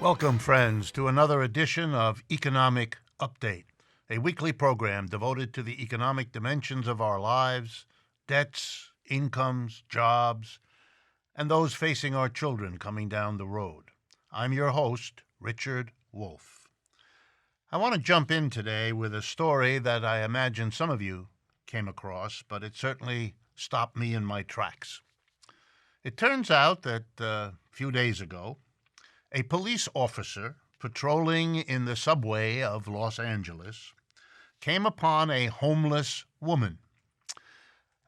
Welcome, friends, to another edition of Economic Update, a weekly program devoted to the economic dimensions of our lives, debts, incomes, jobs, and those facing our children coming down the road. I'm your host, Richard Wolff. I want to jump in today with a story that I imagine some of you came across, but it certainly stopped me in my tracks. It turns out that a few days ago, a police officer patrolling in the subway of Los Angeles came upon a homeless woman.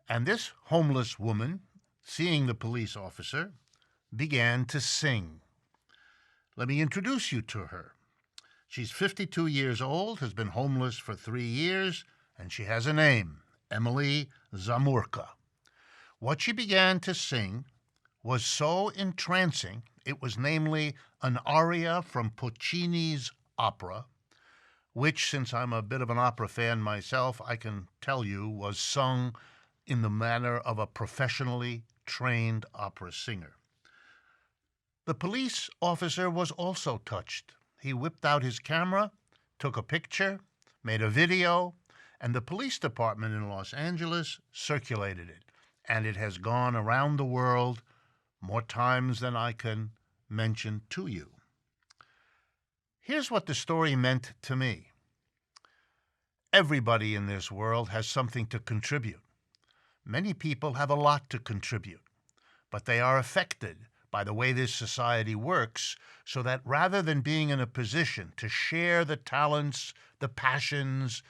And this homeless woman, seeing the police officer, began to sing. Let me introduce you to her. She's 52 years old, has been homeless for 3 years, and she has a name, Emily Zamurka. What she began to sing was so entrancing. It was namely an aria from Puccini's opera, which, since I'm a bit of an opera fan myself, I can tell you was sung in the manner of a professionally trained opera singer. The police officer was also touched. He whipped out his camera, took a picture, made a video, and the police department in Los Angeles circulated it. And it has gone around the world more times than I can mention to you. Here's what the story meant to me. Everybody in this world has something to contribute. Many people have a lot to contribute, but they are affected by the way this society works, so that rather than being in a position to share the talents, the passions,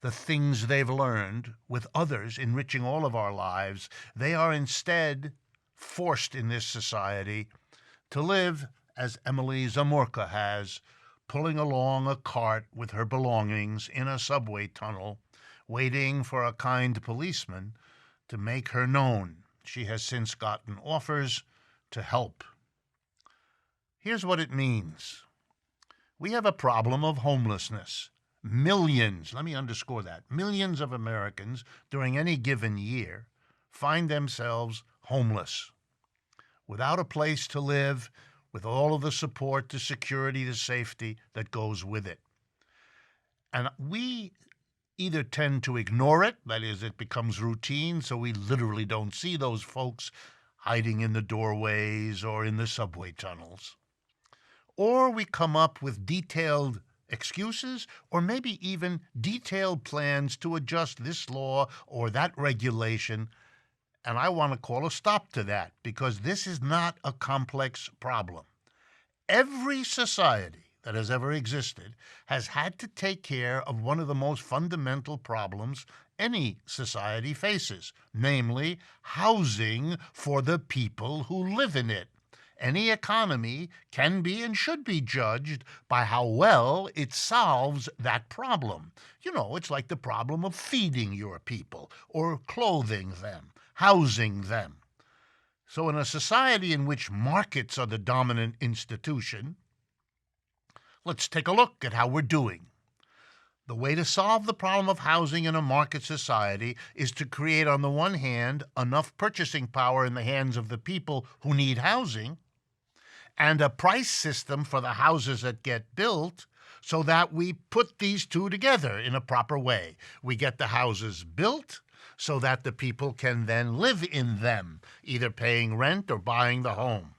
the things they've learned with others, enriching all of our lives, they are instead forced in this society to live as Emily Zamurka has, pulling along a cart with her belongings in a subway tunnel, waiting for a kind policeman to make her known. She has since gotten offers to help. Here's what it means. We have a problem of homelessness. Millions, let me underscore that, millions of Americans during any given year find themselves homeless, without a place to live, with all of the support, the security, the safety that goes with it. And we either tend to ignore it, that is, it becomes routine, so we literally don't see those folks hiding in the doorways or in the subway tunnels. Or we come up with detailed excuses, or maybe even detailed plans to adjust this law or that regulation. And I want to call a stop to that, because this is not a complex problem. Every society that has ever existed has had to take care of one of the most fundamental problems any society faces, namely housing for the people who live in it. Any economy can be and should be judged by how well it solves that problem. You know, it's like the problem of feeding your people or clothing them, housing them. So in a society in which markets are the dominant institution, let's take a look at how we're doing. The way to solve the problem of housing in a market society is to create, on the one hand, enough purchasing power in the hands of the people who need housing, and a price system for the houses that get built, so that we put these two together in a proper way. We get the houses built so that the people can then live in them, either paying rent or buying the home.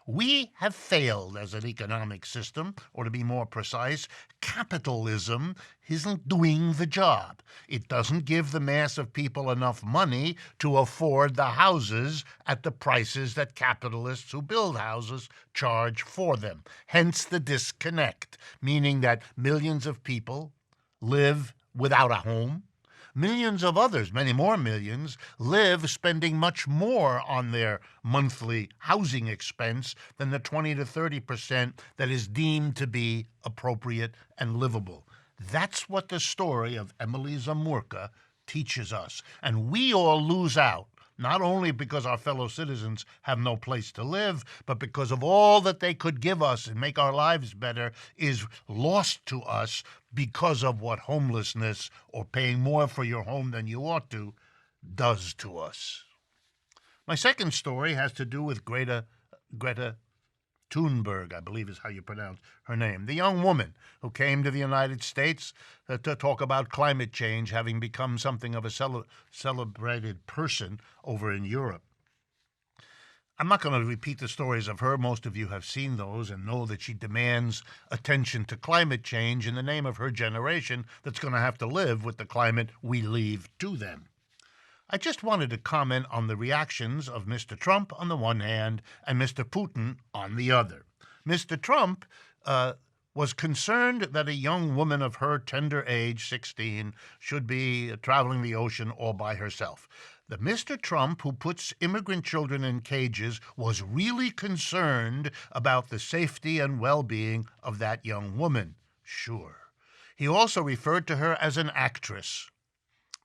We have failed as an economic system, or to be more precise, capitalism isn't doing the job. It doesn't give the mass of people enough money to afford the houses at the prices that capitalists who build houses charge for them. Hence the disconnect, meaning that millions of people live without a home. Millions of others, many more millions, live spending much more on their monthly housing expense than the 20 to 30% that is deemed to be appropriate and livable. That's what the story of Emily Zamurka teaches us. And we all lose out, not only because our fellow citizens have no place to live, but because of all that they could give us and make our lives better is lost to us because of what homelessness, or paying more for your home than you ought to, does to us. My second story has to do with Greta Thunberg, I believe is how you pronounce her name, the young woman who came to the United States to talk about climate change, having become something of a celebrated person over in Europe. I'm not going to repeat the stories of her. Most of you have seen those and know that she demands attention to climate change in the name of her generation that's going to have to live with the climate we leave to them. I just wanted to comment on the reactions of Mr. Trump on the one hand and Mr. Putin on the other. Mr. Trump was concerned that a young woman of her tender age, 16, should be traveling the ocean all by herself. The Mr. Trump who puts immigrant children in cages was really concerned about the safety and well-being of that young woman. Sure. He also referred to her as an actress.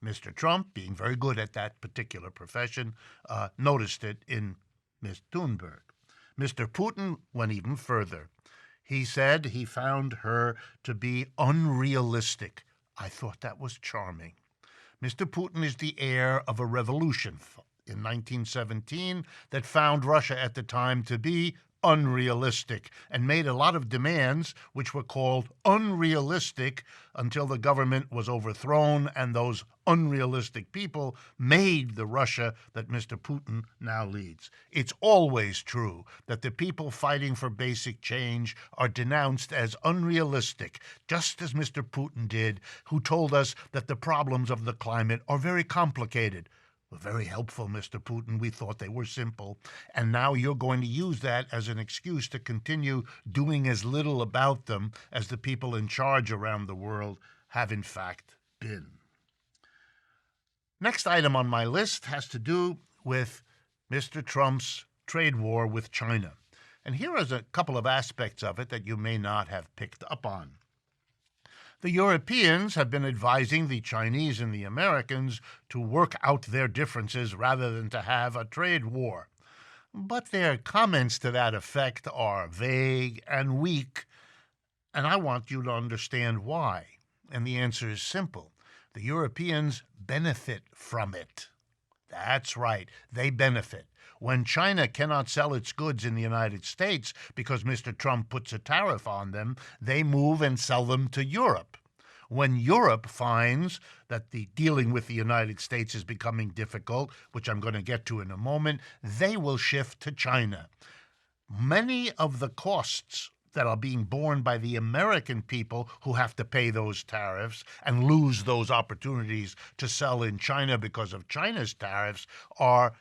Mr. Trump, being very good at that particular profession, noticed it in Ms. Thunberg. Mr. Putin went even further. He said he found her to be unrealistic. I thought that was charming. Mr. Putin is the heir of a revolution in 1917 that found Russia at the time to be unrealistic and made a lot of demands which were called unrealistic until the government was overthrown and those unrealistic people made the Russia that Mr. Putin now leads. It's always true that the people fighting for basic change are denounced as unrealistic, just as Mr. Putin did, who told us that the problems of the climate are very complicated. Very helpful, Mr. Putin. We thought they were simple. And now you're going to use that as an excuse to continue doing as little about them as the people in charge around the world have in fact been. Next item on my list has to do with Mr. Trump's trade war with China. And here is a couple of aspects of it that you may not have picked up on. The Europeans have been advising the Chinese and the Americans to work out their differences rather than to have a trade war. But their comments to that effect are vague and weak, and I want you to understand why. And the answer is simple. The Europeans benefit from it. That's right, they benefit. When China cannot sell its goods in the United States because Mr. Trump puts a tariff on them, they move and sell them to Europe. When Europe finds that the dealing with the United States is becoming difficult, which I'm going to get to in a moment, they will shift to China. Many of the costs that are being borne by the American people who have to pay those tariffs and lose those opportunities to sell in China because of China's tariffs are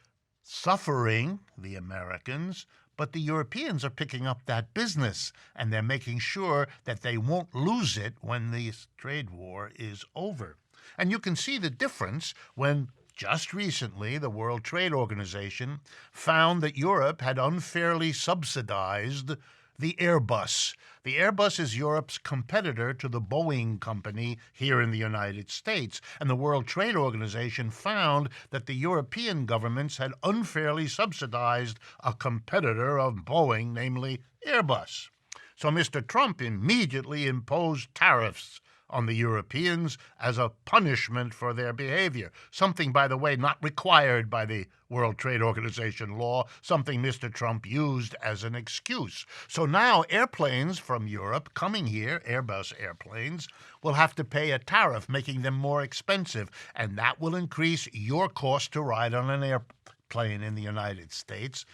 suffering the Americans, but the Europeans are picking up that business, and they're making sure that they won't lose it when this trade war is over. And you can see the difference when just recently the World Trade Organization found that Europe had unfairly subsidized the Airbus. The Airbus is Europe's competitor to the Boeing company here in the United States, and the World Trade Organization found that the European governments had unfairly subsidized a competitor of Boeing, namely Airbus. So Mr. Trump immediately imposed tariffs on the Europeans as a punishment for their behavior, something, by the way, not required by the World Trade Organization law, something Mr. Trump used as an excuse. So now airplanes from Europe coming here, Airbus airplanes, will have to pay a tariff, making them more expensive, and that will increase your cost to ride on an airplane in the United States,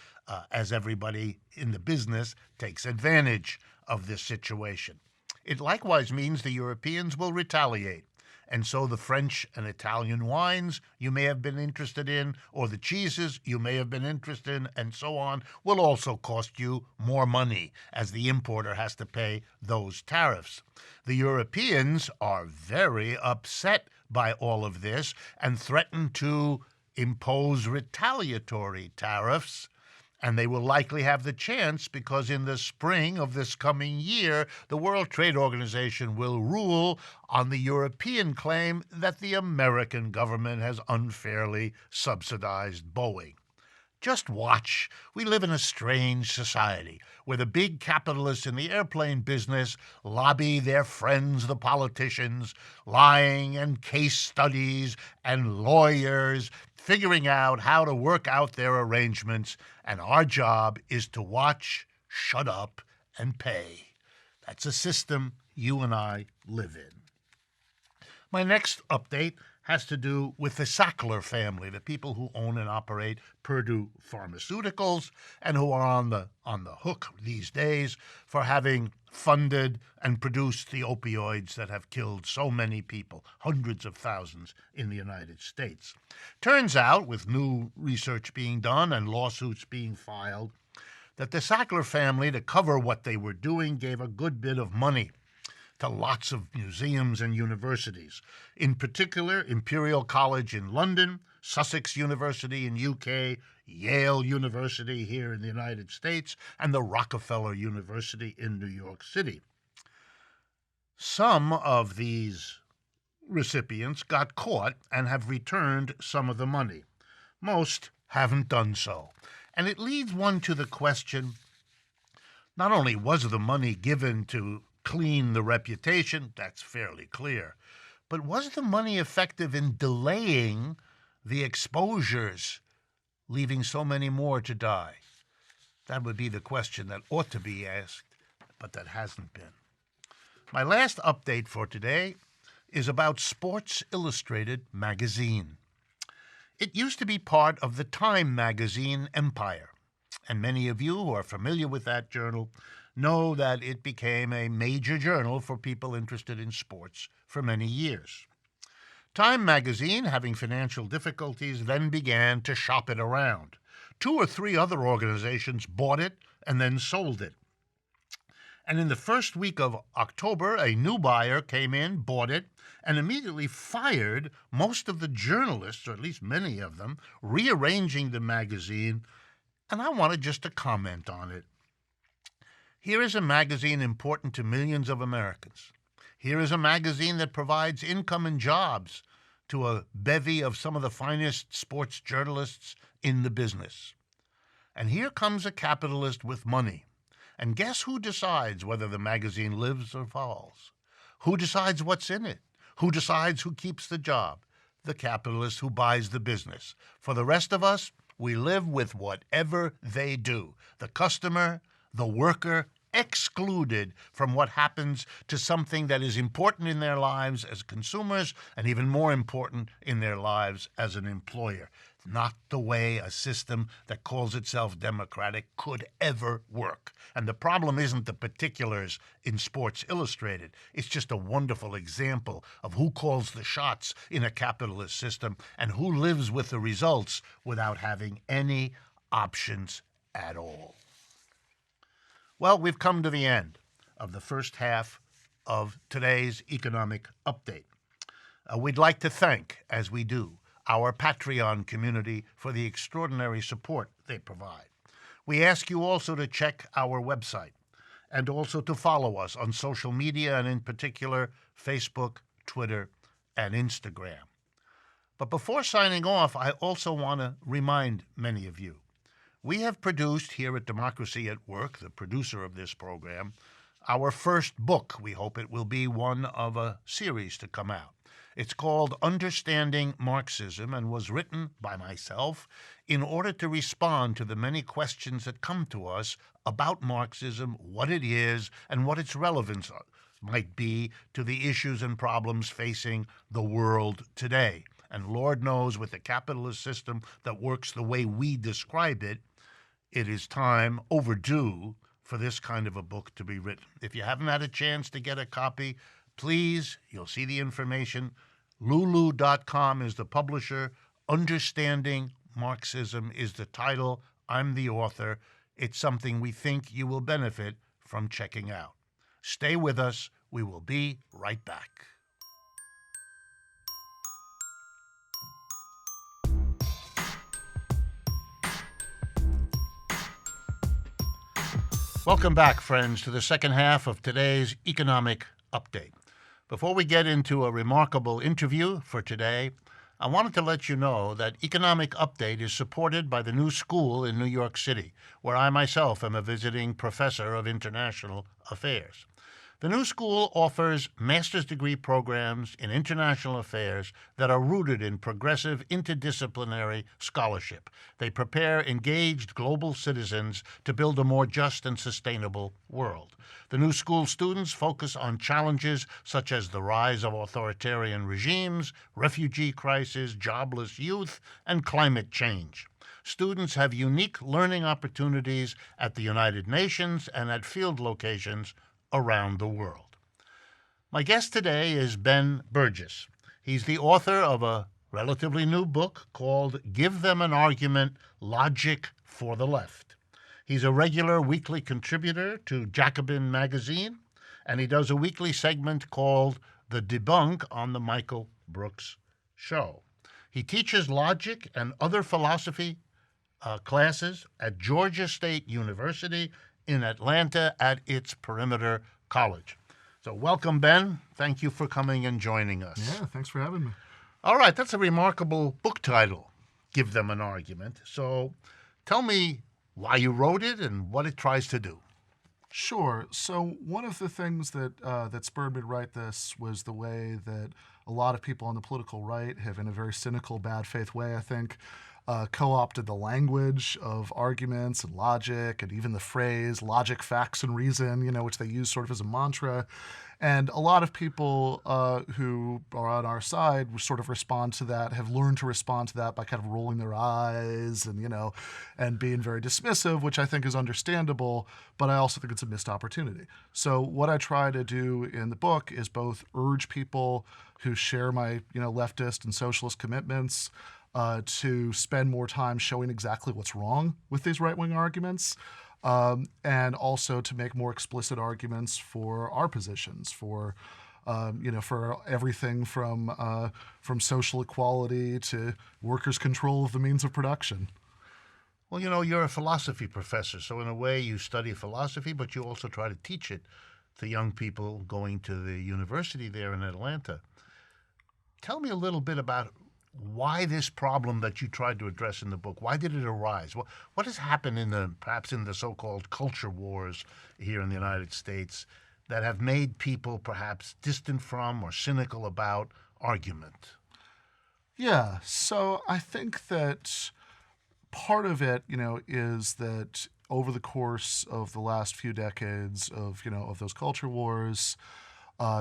as everybody in the business takes advantage of this situation. It likewise means the Europeans will retaliate. And so the French and Italian wines you may have been interested in, or the cheeses you may have been interested in, and so on, will also cost you more money as the importer has to pay those tariffs. The Europeans are very upset by all of this and threaten to impose retaliatory tariffs. And they will likely have the chance because in the spring of this coming year, the World Trade Organization will rule on the European claim that the American government has unfairly subsidized Boeing. Just watch. We live in a strange society where the big capitalists in the airplane business lobby their friends, the politicians, lying and case studies and lawyers, figuring out how to work out their arrangements, and our job is to watch shut up and pay. That's a system you and I live in. My next update has to do with the Sackler family, the people who own and operate Purdue Pharmaceuticals and who are on the hook these days for having funded and produced the opioids that have killed so many people, hundreds of thousands in the United States. Turns out, with new research being done and lawsuits being filed, that the Sackler family, to cover what they were doing, gave a good bit of money to lots of museums and universities, in particular Imperial College in London, Sussex University in UK, Yale University here in the United States, and the Rockefeller University in New York City. Some of these recipients got caught and have returned some of the money. Most haven't done so. And it leads one to the question, not only was the money given to clean the reputation, that's fairly clear, but was the money effective in delaying the exposures, leaving so many more to die? That would be the question that ought to be asked, but that hasn't been. My last update for today is about Sports Illustrated magazine. It used to be part of the Time magazine empire, and many of you who are familiar with that journal know that it became a major journal for people interested in sports for many years. Time magazine, having financial difficulties, then began to shop it around. 2 or 3 other organizations bought it and then sold it. And in the first week of October, a new buyer came in, bought it, and immediately fired most of the journalists, or at least many of them, rearranging the magazine, and I wanted just to comment on it. Here is a magazine important to millions of Americans. Here is a magazine that provides income and jobs to a bevy of some of the finest sports journalists in the business. And here comes a capitalist with money. And guess who decides whether the magazine lives or falls? Who decides what's in it? Who decides who keeps the job? The capitalist who buys the business. For the rest of us, we live with whatever they do. The customer, the worker, excluded from what happens to something that is important in their lives as consumers and even more important in their lives as an employer. Not the way a system that calls itself democratic could ever work. And the problem isn't the particulars in Sports Illustrated. It's just a wonderful example of who calls the shots in a capitalist system and who lives with the results without having any options at all. Well, we've come to the end of the first half of today's economic update. We'd like to thank, as we do, our Patreon community for the extraordinary support they provide. We ask you also to check our website and also to follow us on social media, and in particular, Facebook, Twitter, and Instagram. But before signing off, I also want to remind many of you, we have produced here at Democracy at Work, the producer of this program, our first book. We hope it will be one of a series to come out. It's called Understanding Marxism and was written by myself in order to respond to the many questions that come to us about Marxism, what it is, and what its relevance might be to the issues and problems facing the world today. And Lord knows, with the capitalist system that works the way we describe it, it is time, overdue, for this kind of a book to be written. If you haven't had a chance to get a copy, please, you'll see the information. Lulu.com is the publisher. Understanding Marxism is the title. I'm the author. It's something we think you will benefit from checking out. Stay with us. We will be right back. Welcome back, friends, to the second half of today's economic update. Before we get into a remarkable interview for today, I wanted to let you know that Economic Update is supported by the New School in New York City, where I myself am a visiting professor of international affairs. The new school offers master's degree programs in international affairs that are rooted in progressive interdisciplinary scholarship. They prepare engaged global citizens to build a more just and sustainable world. The new school students focus on challenges such as the rise of authoritarian regimes, refugee crisis, jobless youth, and climate change. Students have unique learning opportunities at the United Nations and at field locations around the world. My guest today is Ben Burgis. He's the author of a relatively new book called Give Them an Argument, Logic for the Left. He's a regular weekly contributor to Jacobin magazine, and he does a weekly segment called The Debunk on the Michael Brooks Show. He teaches logic and other philosophy classes at Georgia State University in Atlanta at its Perimeter College. So welcome, Ben. Thank you for coming and joining us. Yeah, thanks for having me. All right, that's a remarkable book title, Give Them an Argument. So tell me why you wrote it and what it tries to do. Sure. So one of the things that spurred me to write this was the way that a lot of people on the political right have, in a very cynical, bad faith way, I think, co-opted the language of arguments and logic, and even the phrase logic, facts, and reason, which they use sort of as a mantra. And a lot of people who are on our side sort of respond to that, have learned to respond to that by kind of rolling their eyes and being very dismissive, which I think is understandable, but I also think it's a missed opportunity. So what I try to do in the book is both urge people who share my leftist and socialist commitments to spend more time showing exactly what's wrong with these right-wing arguments, and also to make more explicit arguments for our positions, for everything from social equality to workers' control of the means of production. Well, you're a philosophy professor, so in a way you study philosophy, but you also try to teach it to young people going to the university there in Atlanta. Tell me a little bit about why this problem that you tried to address in the book. Why did it arise? What has happened perhaps in the so-called culture wars here in the United States that have made people perhaps distant from or cynical about argument? Yeah, so I think that part of it, is that over the course of the last few decades of those culture wars,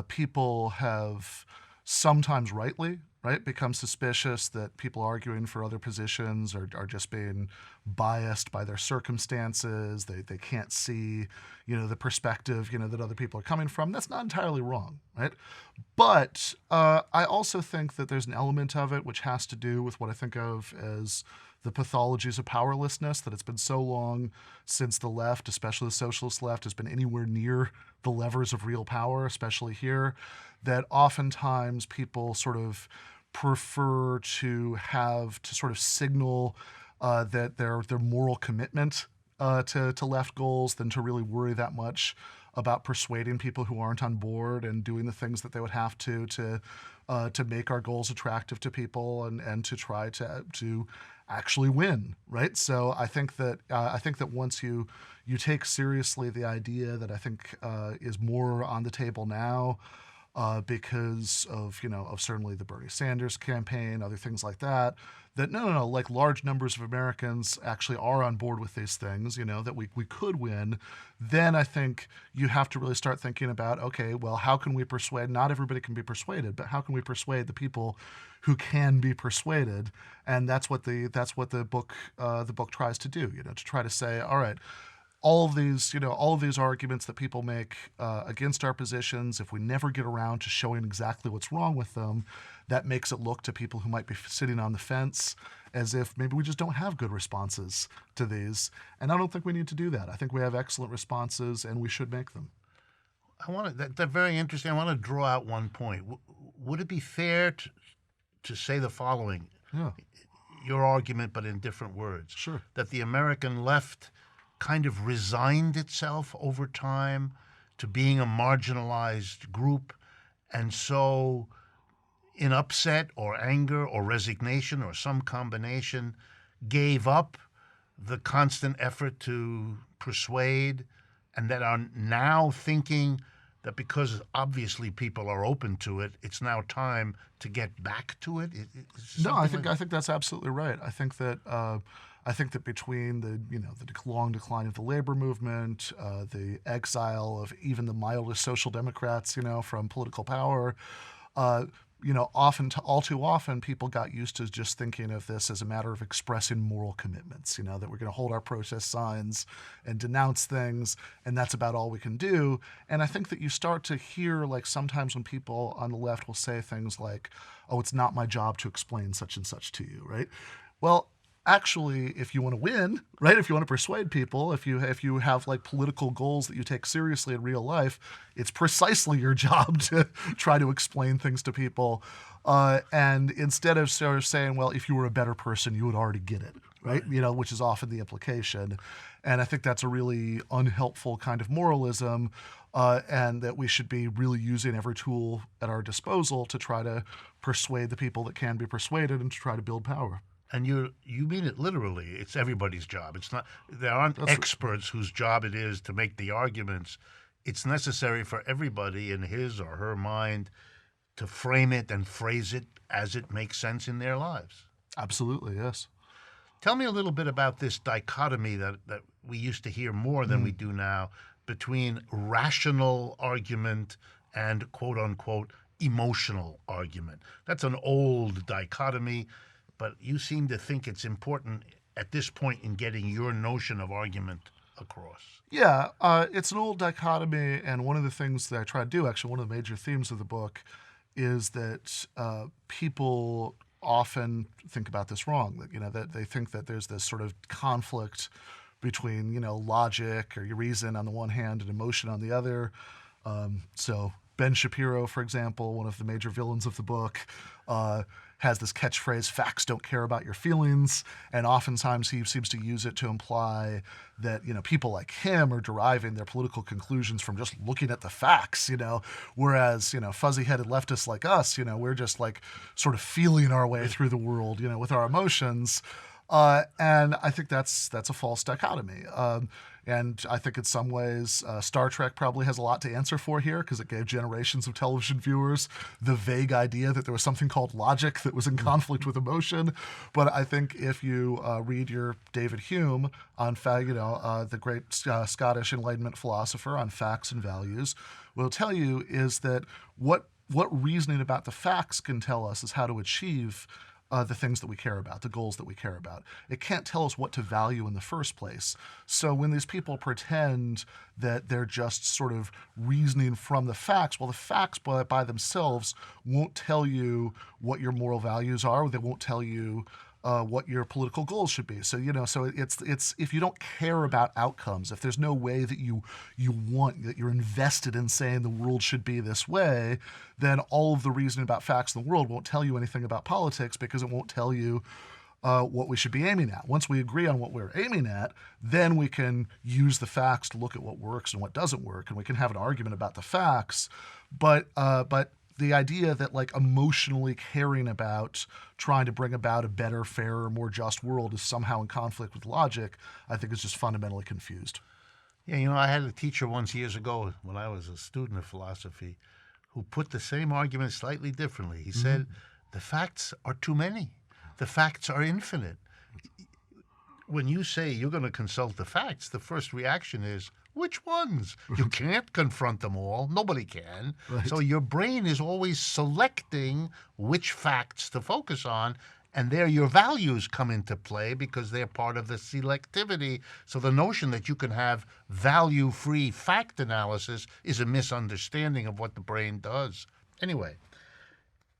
people have sometimes rightly, become suspicious that people arguing for other positions are just being biased by their circumstances. They can't see, the perspective, that other people are coming from. That's not entirely wrong, right? But I also think that there's an element of it which has to do with what I think of as the pathologies of powerlessness, that it's been so long since the left, especially the socialist left, has been anywhere near the levers of real power, especially here, that oftentimes people sort of prefer to sort of signal that their moral commitment to left goals than to really worry that much about persuading people who aren't on board and doing the things that they would have to make our goals attractive to people and to try to actually win, right? So I think that once you take seriously the idea that I think is more on the table now, because of certainly the Bernie Sanders campaign, other things like that, like large numbers of Americans actually are on board with these things, that we could win, then I think you have to really start thinking about, okay, well, how can we persuade? Not everybody can be persuaded, but how can we persuade the people who can be persuaded? And that's what the book tries to do, to try to say, all right, all of these arguments that people make against our positions, if we never get around to showing exactly what's wrong with them, that makes it look to people who might be sitting on the fence as if maybe we just don't have good responses to these. And I don't think we need to do that. I think we have excellent responses, and we should make them. That's very interesting. I want to draw out one point. Would it be fair to say the following? Yeah. Your argument, but in different words. Sure. That the American left kind of resigned itself over time to being a marginalized group, and so in upset or anger or resignation or some combination gave up the constant effort to persuade, and that are now thinking that because obviously people are open to it, it's now time to get back to it? No, I think that's absolutely right. I think that between the long decline of the labor movement, the exile of even the mildest social democrats, from political power, all too often, people got used to just thinking of this as a matter of expressing moral commitments, that we're going to hold our protest signs and denounce things, and that's about all we can do. And I think that you start to hear, like, sometimes when people on the left will say things like, oh, it's not my job to explain such and such to you, right? Well, actually, if you want to win, right, if you want to persuade people, if you have like political goals that you take seriously in real life, it's precisely your job to try to explain things to people. And instead of sort of saying, well, if you were a better person, you would already get it, right? Which is often the implication. And I think that's a really unhelpful kind of moralism, and that we should be really using every tool at our disposal to try to persuade the people that can be persuaded and to try to build power. And you mean it literally. It's everybody's job. It's not. There aren't experts whose job it is to make the arguments. It's necessary for everybody in his or her mind to frame it and phrase it as it makes sense in their lives. Absolutely, yes. Tell me a little bit about this dichotomy that we used to hear more than we do now between rational argument and quote-unquote emotional argument. That's an old dichotomy. But you seem to think it's important at this point in getting your notion of argument across. Yeah, it's an old dichotomy, and one of the things that I try to do, actually, one of the major themes of the book, is that people often think about this wrong. That they think that there's this sort of conflict between logic or your reason on the one hand and emotion on the other. So Ben Shapiro, for example, one of the major villains of the book, has this catchphrase, facts don't care about your feelings, and oftentimes he seems to use it to imply that people like him are deriving their political conclusions from just looking at the facts, whereas fuzzy-headed leftists like us, we're just like sort of feeling our way through the world, with our emotions. And I think that's a false dichotomy. And I think in some ways Star Trek probably has a lot to answer for here, because it gave generations of television viewers the vague idea that there was something called logic that was in conflict with emotion. But I think if you read your David Hume on the great Scottish Enlightenment philosopher on facts and values, what he'll tell you is that what reasoning about the facts can tell us is how to achieve the things that we care about, the goals that we care about. It can't tell us what to value in the first place. So when these people pretend that they're just sort of reasoning from the facts, well, the facts by themselves won't tell you what your moral values are. They won't tell you what your political goals should be. So it's if you don't care about outcomes, if there's no way that you want, that you're invested in saying the world should be this way, then all of the reasoning about facts in the world won't tell you anything about politics, because it won't tell you what we should be aiming at. Once we agree on what we're aiming at, then we can use the facts to look at what works and what doesn't work, and we can have an argument about the facts. But the idea that like emotionally caring about trying to bring about a better, fairer, more just world is somehow in conflict with logic, I think is just fundamentally confused. Yeah, I had a teacher once years ago when I was a student of philosophy who put the same argument slightly differently. He said, the facts are too many. The facts are infinite. When you say you're going to consult the facts, the first reaction is, which ones? You can't confront them all. Nobody can. Right. So your brain is always selecting which facts to focus on, and there your values come into play because they're part of the selectivity. So the notion that you can have value-free fact analysis is a misunderstanding of what the brain does. Anyway,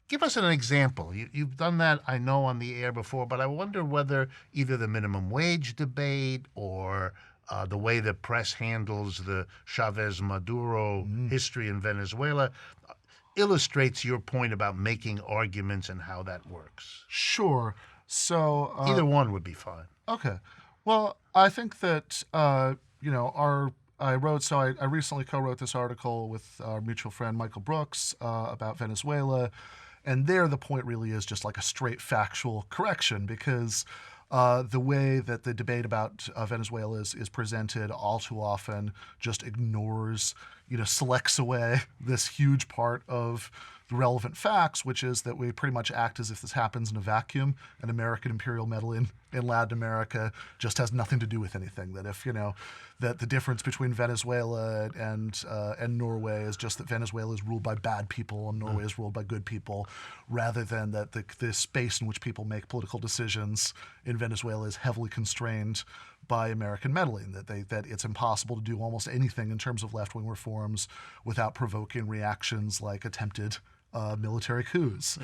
give us an example. You've done that, I know, on the air before, but I wonder whether either the minimum wage debate or the way the press handles the Chavez-Maduro history in Venezuela illustrates your point about making arguments and how that works. Sure. So either one would be fine. Okay. Well, I think that I recently co-wrote this article with our mutual friend Michael Brooks about Venezuela, and there the point really is just like a straight factual correction, because The way that the debate about Venezuela is presented all too often just ignores, selects away this huge part of the relevant facts, which is that we pretty much act as if this happens in a vacuum, and American imperial meddling in Latin America just has nothing to do with anything. That if, that the difference between Venezuela and Norway is just that Venezuela is ruled by bad people and Norway is ruled by good people, rather than that the space in which people make political decisions in Venezuela is heavily constrained by American meddling, that it's impossible to do almost anything in terms of left-wing reforms without provoking reactions like attempted military coups.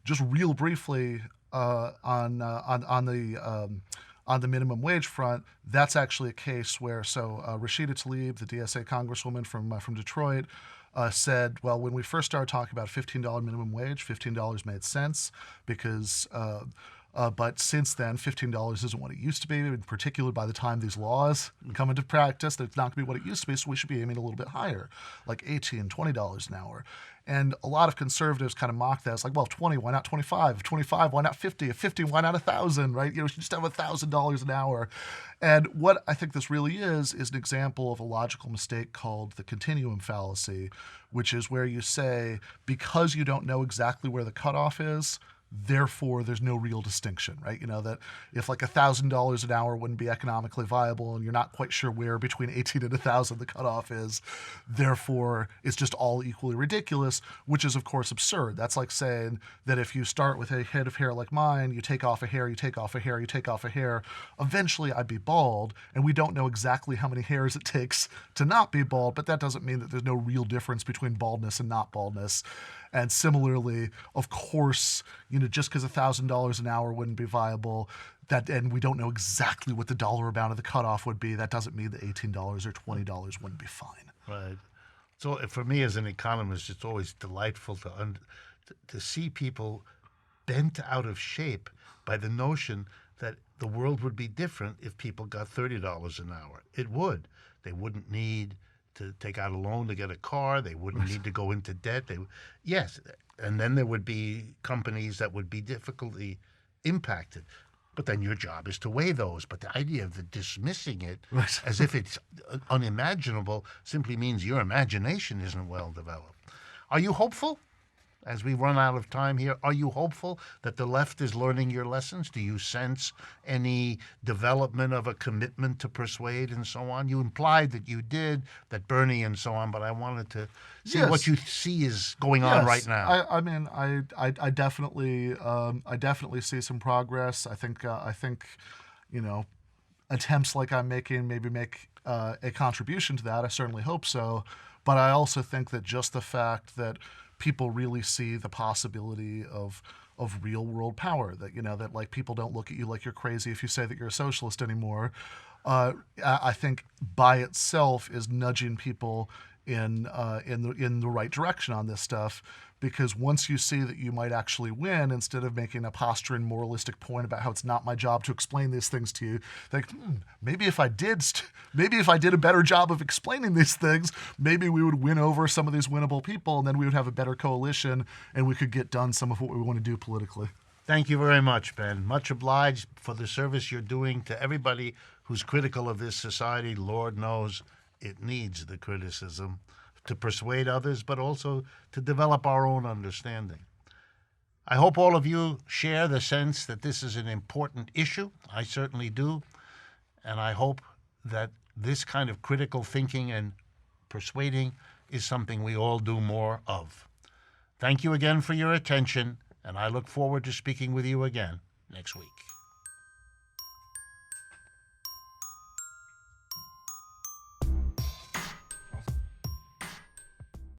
Just real briefly on the minimum wage front, that's actually a case where Rashida Tlaib, the DSA congresswoman from Detroit, said, well, when we first started talking about $15 minimum wage, $15 made sense because but since then, $15 isn't what it used to be, in particular by the time these laws come into practice. It's not going to be what it used to be, so we should be aiming a little bit higher, like $18, $20 an hour. And a lot of conservatives kind of mock that. It's like, well, if 20, why not 25? If 25, why not 50? If 50, why not 1,000, right? You should just have $1,000 an hour. And what I think this really is an example of a logical mistake called the continuum fallacy, which is where you say, because you don't know exactly where the cutoff is, therefore there's no real distinction, right? That if like $1,000 an hour wouldn't be economically viable and you're not quite sure where between 18 and 1,000 the cutoff is, therefore it's just all equally ridiculous, which is of course absurd. That's like saying that if you start with a head of hair like mine, you take off a hair, you take off a hair, you take off a hair, eventually I'd be bald, and we don't know exactly how many hairs it takes to not be bald, but that doesn't mean that there's no real difference between baldness and not baldness. And similarly, of course, just because $1,000 an hour wouldn't be viable, and we don't know exactly what the dollar amount of the cutoff would be, that doesn't mean that $18 or $20 wouldn't be fine. Right. So for me as an economist, it's always delightful to see people bent out of shape by the notion that the world would be different if people got $30 an hour. It would. They wouldn't need to take out a loan to get a car. They wouldn't need to go into debt. Yes, and then there would be companies that would be difficultly impacted. But then your job is to weigh those. But the idea of dismissing it as if it's unimaginable simply means your imagination isn't well developed. Are you hopeful? As we run out of time here, are you hopeful that the left is learning your lessons? Do you sense any development of a commitment to persuade and so on? You implied that you did, that Bernie and so on, but I wanted to see what you see is going on right now. I definitely see some progress. I think attempts like I'm making maybe make a contribution to that. I certainly hope so, but I also think that just the fact that people really see the possibility of real world power, that like people don't look at you like you're crazy if you say that you're a socialist anymore, I think by itself is nudging people in the right direction on this stuff, because once you see that you might actually win, instead of making a posturing moralistic point about how it's not my job to explain these things to you, think maybe if I did a better job of explaining these things, maybe we would win over some of these winnable people, and then we would have a better coalition and we could get done some of what we want to do politically. Thank you very much, Ben. Much obliged for the service you're doing to everybody who's critical of this society. Lord knows it needs the criticism to persuade others, but also to develop our own understanding. I hope all of you share the sense that this is an important issue. I certainly do. And I hope that this kind of critical thinking and persuading is something we all do more of. Thank you again for your attention, and I look forward to speaking with you again next week.